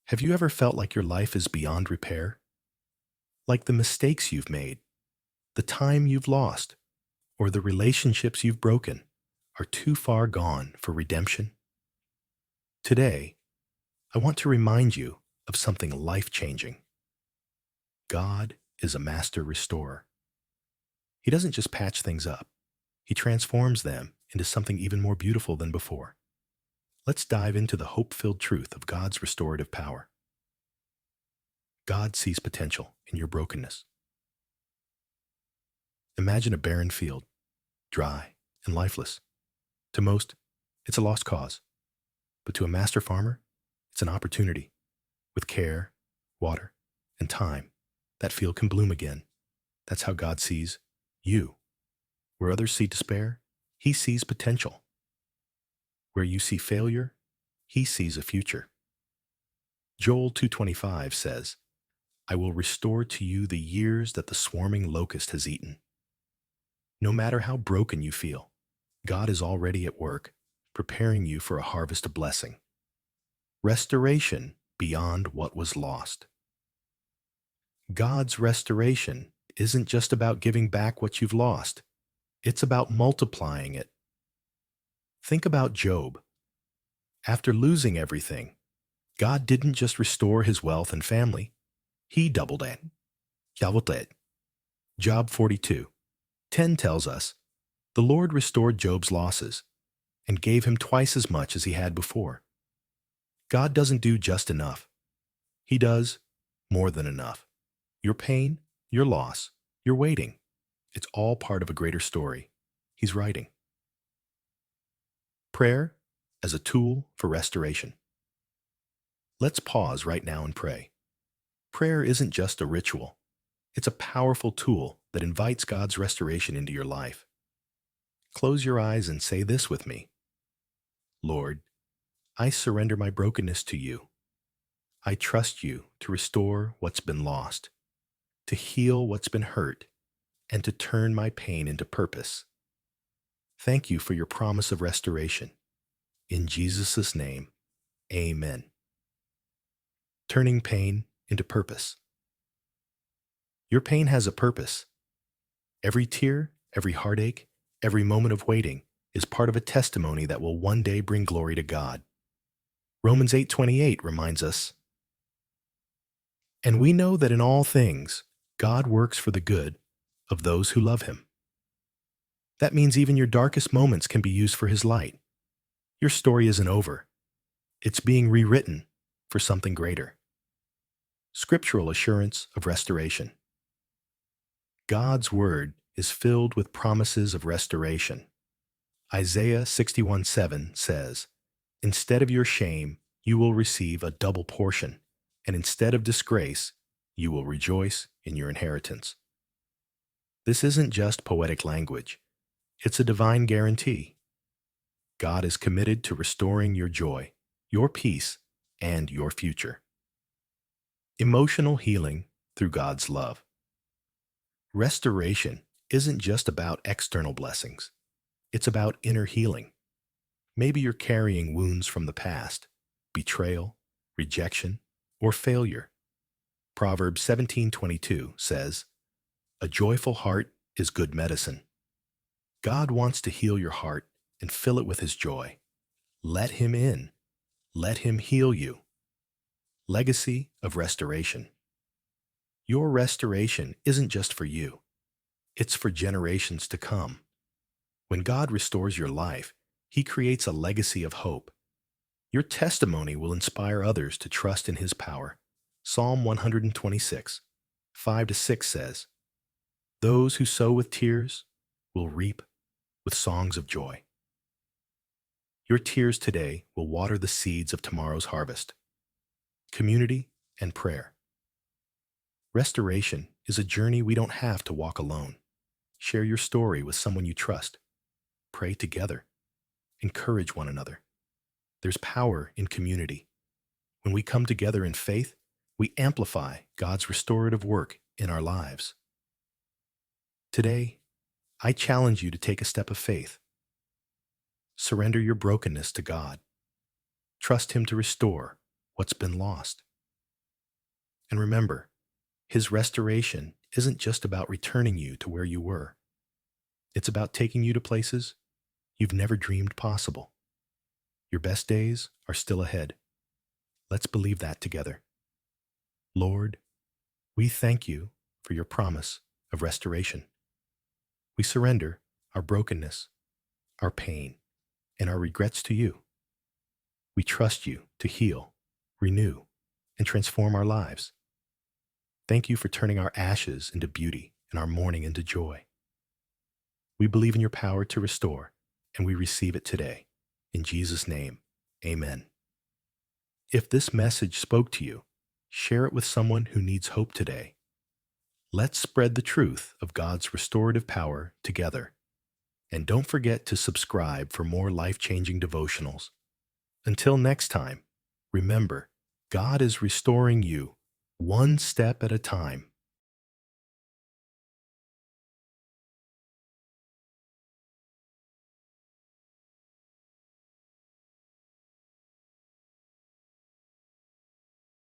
Have you ever felt like your life is beyond repair? Like the mistakes you've made, the time you've lost, or the relationships you've broken are too far gone for redemption? Today, I want to remind you of something life-changing. God is a master restorer. He doesn't just patch things up. He transforms them into something even more beautiful than before. Let's dive into the hope-filled truth of God's restorative power. God sees potential in your brokenness. Imagine a barren field, dry and lifeless. To most, it's a lost cause. But to a master farmer, it's an opportunity. With care, water, and time, that field can bloom again. That's how God sees you. Where others see despair, He sees potential. Where you see failure, He sees a future. Joel 2:25 says, "I will restore to you the years that the swarming locust has eaten." No matter how broken you feel, God is already at work, preparing you for a harvest of blessing. Restoration beyond what was lost. God's restoration isn't just about giving back what you've lost. It's about multiplying it. Think about Job. After losing everything, God didn't just restore his wealth and family. He doubled it. Doubled it. Job 42:10 tells us, "The Lord restored Job's losses and gave him twice as much as he had before." God doesn't do just enough. He does more than enough. Your pain, your loss, your waiting, it's all part of a greater story He's writing. Prayer as a tool for restoration. Let's pause right now and pray. Prayer isn't just a ritual. It's a powerful tool that invites God's restoration into your life. Close your eyes and say this with me. Lord, I surrender my brokenness to you. I trust you to restore what's been lost, to heal what's been hurt, and to turn my pain into purpose. Thank you for your promise of restoration. In Jesus' name, amen. Turning pain into purpose. Your pain has a purpose. Every tear, every heartache, every moment of waiting is part of a testimony that will one day bring glory to God. Romans 8:28 reminds us, "And we know that in all things, God works for the good of those who love Him." That means even your darkest moments can be used for His light. Your story isn't over. It's being rewritten for something greater. Scriptural assurance of restoration. God's Word is filled with promises of restoration. Isaiah 61:7 says, "Instead of your shame, you will receive a double portion, and instead of disgrace, you will rejoice in your inheritance." This isn't just poetic language. It's a divine guarantee. God is committed to restoring your joy, your peace, and your future. Emotional healing through God's love. Restoration isn't just about external blessings. It's about inner healing. Maybe you're carrying wounds from the past, betrayal, rejection, or failure. Proverbs 17:22 says, "A joyful heart is good medicine." God wants to heal your heart and fill it with His joy. Let Him in. Let Him heal you. Legacy of restoration. Your restoration isn't just for you. It's for generations to come. When God restores your life, He creates a legacy of hope. Your testimony will inspire others to trust in His power. Psalm 126:5-6 says, "Those who sow with tears will reap with songs of joy." Your tears today will water the seeds of tomorrow's harvest. Community and prayer. Restoration is a journey we don't have to walk alone. Share your story with someone you trust. Pray together. Encourage one another. There's power in community. When we come together in faith, we amplify God's restorative work in our lives. Today, I challenge you to take a step of faith. Surrender your brokenness to God. Trust Him to restore what's been lost. And remember, His restoration isn't just about returning you to where you were. It's about taking you to places you've never dreamed possible. Your best days are still ahead. Let's believe that together. Lord, we thank you for your promise of restoration. We surrender our brokenness, our pain, and our regrets to you. We trust you to heal, renew, and transform our lives. Thank you for turning our ashes into beauty and our mourning into joy. We believe in your power to restore, and we receive it today. In Jesus' name, amen. If this message spoke to you, share it with someone who needs hope today. Let's spread the truth of God's restorative power together. And don't forget to subscribe for more life-changing devotionals. Until next time, remember, God is restoring you one step at a time.